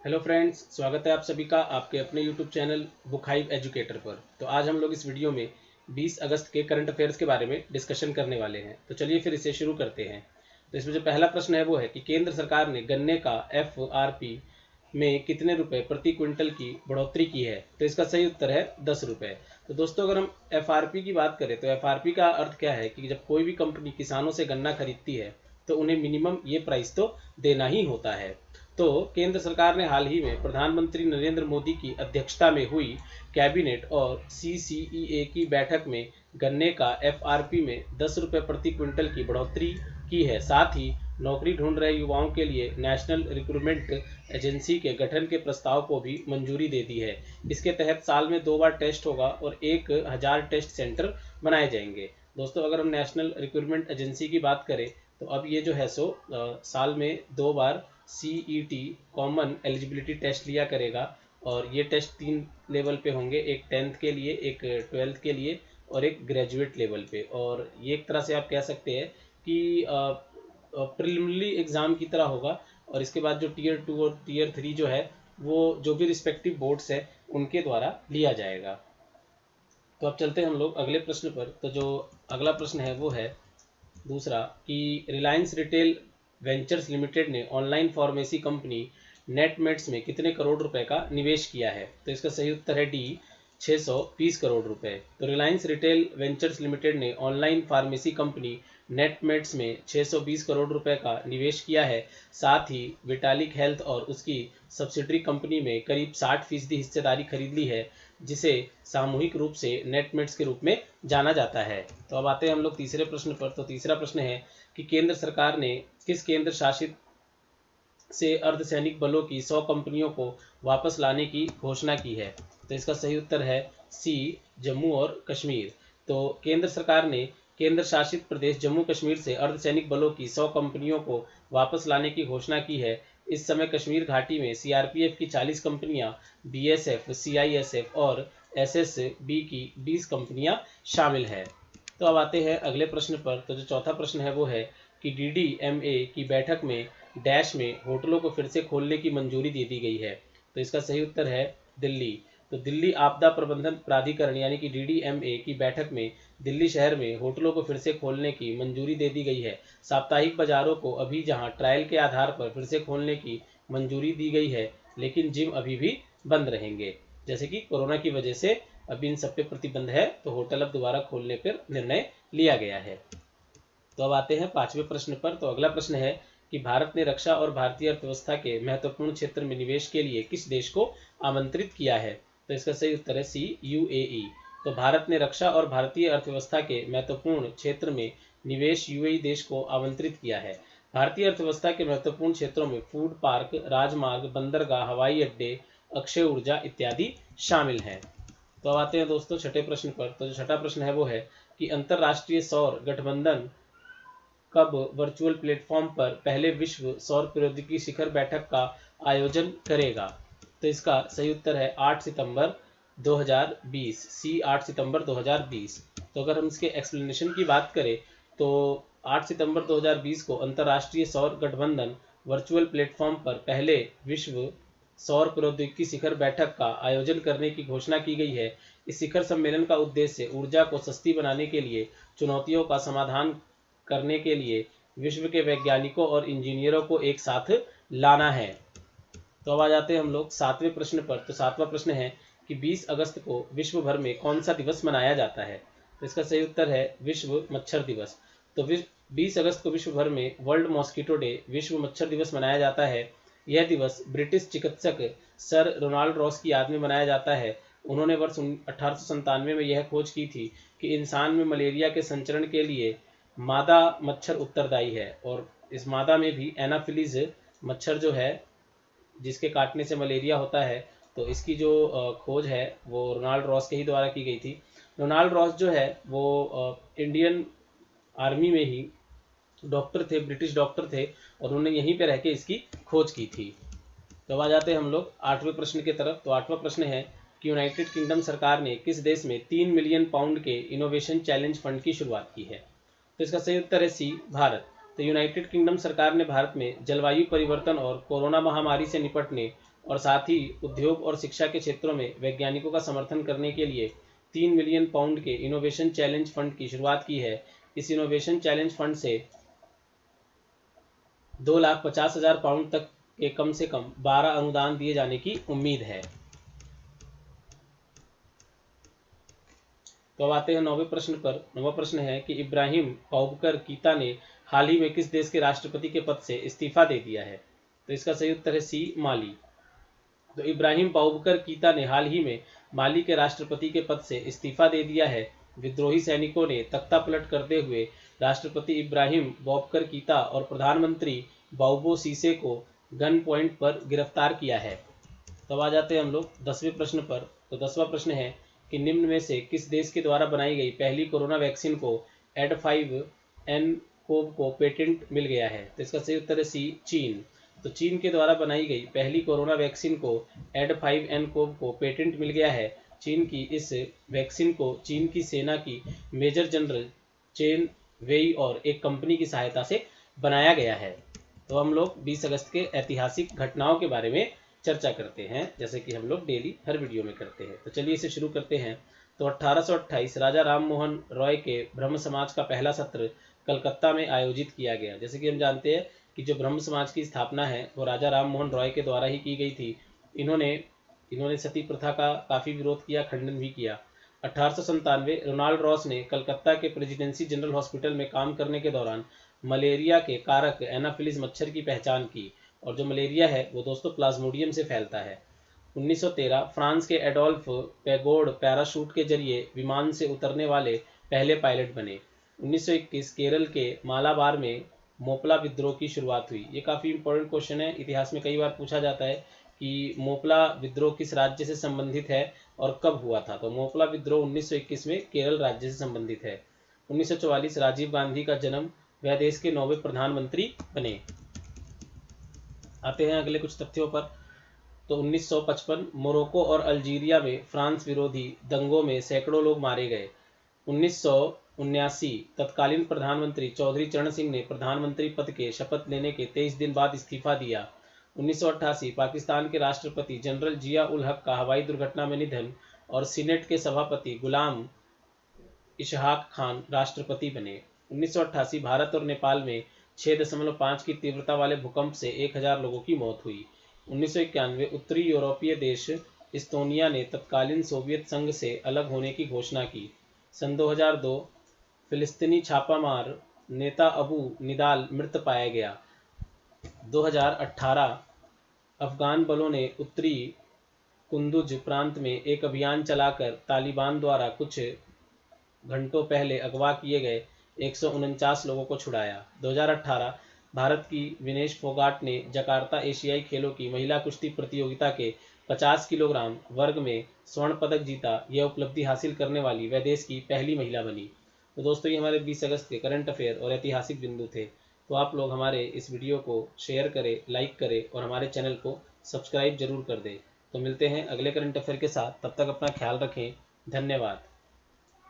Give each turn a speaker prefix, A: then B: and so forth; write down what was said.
A: Hello friends, स्वागत है आप सभी का आपके अपने YouTube channel book hive educator पर। तो आज हम लोग इस वीडियो में 20 अगस्त के करंट अफेयर्स के बारे में डिस्कशन करने वाले हैं। तो चलिए फिर इसे शुरू करते हैं। तो इसमें जो पहला प्रश्न है वो है कि केंद्र सरकार ने गन्ने का FRP में कितने रुपए प्रति क्विंटल की बढ़ोतरी की है। तो इसका सही उत्तर है 10 रुपये। तो दोस्तों, अगर हम FRP की बात करें तो FRP का अर्थ क्या है कि जब कोई भी कंपनी किसानों से गन्ना खरीदती है तो उन्हें मिनिमम ये प्राइस तो देना ही होता है। तो केंद्र सरकार ने हाल ही में प्रधानमंत्री नरेंद्र मोदी की अध्यक्षता में हुई कैबिनेट और CCEA की बैठक में गन्ने का FRP में 10 रुपये प्रति क्विंटल की बढ़ोतरी की है। साथ ही नौकरी ढूंढ रहे युवाओं के लिए नेशनल रिक्रूटमेंट एजेंसी के गठन के प्रस्ताव को भी मंजूरी दे दी है। इसके तहत साल में 2 बार टेस्ट होगा और 1000 टेस्ट सेंटर बनाए जाएंगे। दोस्तों, अगर हम नेशनल रिक्रूटमेंट एजेंसी की बात करें तो अब ये जो है साल में 2 बार CET कॉमन एलिजिबिलिटी टेस्ट लिया करेगा और ये टेस्ट 3 लेवल पे होंगे, एक 10th के लिए, एक 12th के लिए और एक ग्रेजुएट लेवल पे। और ये एक तरह से आप कह सकते हैं कि प्रिलिमिनरी एग्ज़ाम की तरह होगा। और इसके बाद जो टीयर 2 और टीयर 3 जो है वो जो भी रिस्पेक्टिव बोर्ड्स है उनके द्वारा लिया जाएगा। तो अब चलते हैं हम लोग अगले प्रश्न पर। तो जो अगला प्रश्न है वो है दूसरा कि रिलायंस रिटेल वेंचर्स लिमिटेड ने ऑनलाइन फार्मेसी कंपनी नेटमेट्स में कितने करोड़ रुपए का निवेश किया है। तो इसका सही उत्तर है डी, 620 करोड़ रुपए। तो रिलायंस रिटेल वेंचर्स लिमिटेड ने ऑनलाइन फार्मेसी कंपनी नेटमेट्स में 620 करोड़ रुपए का निवेश किया है। साथ ही विटालिक हेल्थ और उसकी सब्सिडरी कंपनी में करीब 60% हिस्सेदारी खरीद ली है, जिसे सामूहिक रूप से नेटमेट्स के रूप में जाना जाता है। तो अब आते हैं हम लोग तीसरे प्रश्न पर। तो तीसरा प्रश्न है कि केंद्र सरकार ने किस केंद्र शासित से अर्धसैनिक बलों की 100 कंपनियों को वापस लाने की घोषणा की है। तो इसका सही उत्तर है सी, जम्मू और कश्मीर। तो केंद्र सरकार ने केंद्र शासित प्रदेश जम्मू कश्मीर से अर्धसैनिक बलों की 100 कंपनियों को वापस लाने की घोषणा की है। इस समय कश्मीर घाटी में CRPF की 40 कंपनियां, BSF, CISF और SSB की 20 कंपनियां शामिल है। तो अब आते हैं अगले प्रश्न पर। तो जो चौथा प्रश्न है वो है कि DDMA की बैठक में डैश में होटलों को फिर से खोलने की मंजूरी दे दी गई है। तो इसका सही उत्तर है दिल्ली। तो दिल्ली आपदा प्रबंधन प्राधिकरण यानी कि DDMA की बैठक में दिल्ली शहर में होटलों को फिर से खोलने की मंजूरी दे दी गई है। साप्ताहिक बाजारों को अभी जहां ट्रायल के आधार पर फिर से खोलने की मंजूरी दी गई है, लेकिन जिम अभी भी बंद रहेंगे। जैसे कि कोरोना की वजह से अभी इन सब पे प्रतिबंध है, तो होटल अब दोबारा खोलने पर निर्णय लिया गया है। तो अब आते हैं पांचवें प्रश्न पर। तो अगला प्रश्न है कि भारत ने रक्षा और भारतीय अर्थव्यवस्था के महत्वपूर्ण क्षेत्र में निवेश के लिए किस देश को आमंत्रित किया है। तो इसका सही उत्तर है सी, UAE। तो भारत ने रक्षा और भारतीय अर्थव्यवस्था के महत्वपूर्ण क्षेत्र में निवेश UAE देश को आमंत्रित किया है। भारतीय अर्थव्यवस्था के महत्वपूर्ण क्षेत्रों में फूड पार्क, राजमार्ग, बंदरगाह, हवाई अड्डे, अक्षय ऊर्जा इत्यादि शामिल हैं। तो अब आते हैं दोस्तों छठे प्रश्न पर। तो जो छठा प्रश्न है वो है कि अंतर्राष्ट्रीय सौर गठबंधन कब वर्चुअल प्लेटफॉर्म पर पहले विश्व सौर प्रौद्योगिकी शिखर बैठक का आयोजन करेगा। तो इसका सही उत्तर है 8 सितंबर 2020, सी, 8 सितंबर 2020। तो अगर हम इसके एक्सप्लेनेशन की बात करें तो 8 सितंबर 2020 को अंतर्राष्ट्रीय सौर गठबंधन वर्चुअल प्लेटफॉर्म पर पहले विश्व सौर प्रौद्योगिकी शिखर बैठक का आयोजन करने की घोषणा की गई है। इस शिखर सम्मेलन का उद्देश्य ऊर्जा को सस्ती बनाने के लिए चुनौतियों का समाधान करने के लिए विश्व के वैज्ञानिकों और इंजीनियरों को एक साथ लाना है। तो अब आ जाते हैं हम लोग सातवें प्रश्न पर। तो सातवां प्रश्न है कि 20 अगस्त को विश्व भर में कौन सा दिवस मनाया जाता है। तो इसका सही उत्तर है विश्व मच्छर दिवस। तो 20 अगस्त को विश्व भर में वर्ल्ड मॉस्किटो डे, विश्व मच्छर दिवस मनाया जाता है। यह दिवस ब्रिटिश चिकित्सक सर रोनाल्ड रॉस की याद में मनाया जाता है। उन्होंने वर्ष 1897 में यह खोज की थी कि इंसान में मलेरिया के संचरण के लिए मादा मच्छर उत्तरदायी है, और इस मादा में भी एनाफिलीज मच्छर जो है जिसके काटने से मलेरिया होता है। तो इसकी जो खोज है वो रोनाल्ड रॉस के ही द्वारा की गई थी। रोनाल्ड रॉस जो है वो इंडियन आर्मी में ही डॉक्टर थे, ब्रिटिश डॉक्टर थे, और उन्होंने यहीं पे रह के इसकी खोज की थी। तो आ जाते हैं हम लोग आठवें प्रश्न की तरफ। तो आठवां प्रश्न है कि यूनाइटेड किंगडम सरकार ने किस देश में 3 मिलियन पाउंड के इनोवेशन चैलेंज फंड की शुरुआत की है। तो इसका सही उत्तर है सी, भारत। तो यूनाइटेड किंगडम सरकार ने भारत में जलवायु परिवर्तन और कोरोना महामारी से निपटने और साथ ही उद्योग और शिक्षा के क्षेत्रों में वैज्ञानिकों का समर्थन करने के लिए 3 मिलियन पाउंड के इनोवेशन चैलेंज फंड की शुरुआत की है। इस इनोवेशन चैलेंज फंड से 2,50,000 पाउंड तक के कम से कम 12 अनुदान दिए जाने की उम्मीद है। तो अब आते हैं 9वें प्रश्न पर। 9वां प्रश्न है कि इब्राहिम बाबुकर कीता ने हाल ही में किस देश के राष्ट्रपति के पद से इस्तीफा दे दिया है? तो इसका सही उत्तर है सी, माली। तो इब्राहिम बाबुकर कीता ने हाल ही में माली के राष्ट्रपति के पद से इस्तीफा दे दिया है। विद्रोही सैनिकों ने तख्ता पलट करते हुए राष्ट्रपति इब्राहिम बाबुकर कीता और प्रधानमंत्री बाबू सीसे को गन पॉइंट पर गिरफ्तार किया है। तब आ जाते हैं हम लोग 10वें प्रश्न पर। तो 10वां प्रश्न है कि निम्न में से किस देश के द्वारा बनाई गई पहली कोरोना वैक्सीन को Ad5N-CoV को पेटेंट मिल गया है? तो इसका सही उत्तर है सी, चीन। तो चीन के द्वारा बनाई गई पहली कोरोना वैक्सीन को Ad5N-CoV को पेटेंट मिल गया है। चीन की इस वैक्सीन को चीन की सेना की मेजर जनरल चेन वेई और एक कंपनी की सहायता से बनाया गया है। तो हम लोग 20 अगस्त के ऐतिहासिक घटनाओं के बारे में चर्चा करते हैं, जैसे कि हम लोग डेली हर वीडियो में करते हैं। तो चलिए इसे शुरू करते हैं। तो 1828 राजा राम मोहन रॉय के ब्रह्म समाज का पहला सत्र कलकत्ता में आयोजित किया गया। जैसे कि हम जानते हैं कि जो ब्रह्म समाज की स्थापना है वो राजा राम मोहन रॉय के द्वारा ही की गई थी। इन्होंने सती प्रथा का काफ़ी विरोध किया, खंडन भी किया। 1897 रोनाल्ड रॉस ने कलकत्ता के प्रेसिडेंसी जनरल हॉस्पिटल में काम करने के दौरान मलेरिया के कारक एनाफिलिस मच्छर की पहचान की, और जो मलेरिया है वो दोस्तों प्लाज्मोडियम से फैलता है। 1913 फ्रांस के एडोल्फ पैगोड पैराशूट के जरिए विमान से उतरने वाले पहले पायलट बने। 1921 केरल के मालाबार में मोपला विद्रोह की शुरुआत हुई। ये काफ़ी इंपॉर्टेंट क्वेश्चन है, इतिहास में कई बार पूछा जाता है कि मोपला विद्रोह किस राज्य से संबंधित है और कब हुआ था। तो मोपला विद्रोह 1921 में केरल राज्य से संबंधित है। 1944 राजीव गांधी का जन्म, वह देश के 9वें प्रधानमंत्री बने। आते हैं अगले कुछ तथ्यों पर। तो 1955 मोरक्को और अल्जीरिया में फ्रांस विरोधी दंगों में सैकड़ों लोग मारे गए। 1979 तत्कालीन प्रधानमंत्री चौधरी चरण सिंह ने प्रधानमंत्री पद के शपथ लेने के 23 दिन बाद इस्तीफा दिया। 1988 पाकिस्तान के राष्ट्रपति जनरल जिया उल हक का हवाई दुर्घटना में निधन और सीनेट के सभापति गुलाम इशहाक खान राष्ट्रपति बने। 1988 भारत और नेपाल में 6.5 की तीव्रता वाले भूकंप से 1000 लोगों की मौत हुई। 1991 उत्तरी यूरोपीय देश इस्तोनिया ने तत्कालीन सोवियत संघ से अलग होने की घोषणा की। सन 2002 फिलिस्तीनी छापामार नेता अबू निदाल मृत पाया गया। 2018 अफगान बलों ने उत्तरी कुंदुज प्रांत में एक अभियान चलाकर तालिबान द्वारा कुछ घंटों पहले अगवा किए गए 149 लोगों को छुड़ाया। 2018 भारत की विनेश फोगाट ने जकार्ता एशियाई खेलों की महिला कुश्ती प्रतियोगिता के 50 किलोग्राम वर्ग में स्वर्ण पदक जीता। यह उपलब्धि हासिल करने वाली वह देश की पहली महिला बनी। तो दोस्तों ये हमारे 20 अगस्त के करंट अफेयर और ऐतिहासिक बिंदु थे। तो आप लोग हमारे इस वीडियो को शेयर करें, लाइक करें और हमारे चैनल को सब्सक्राइब जरूर कर दें। तो मिलते हैं अगले करंट अफेयर के साथ, तब तक अपना ख्याल रखें। धन्यवाद।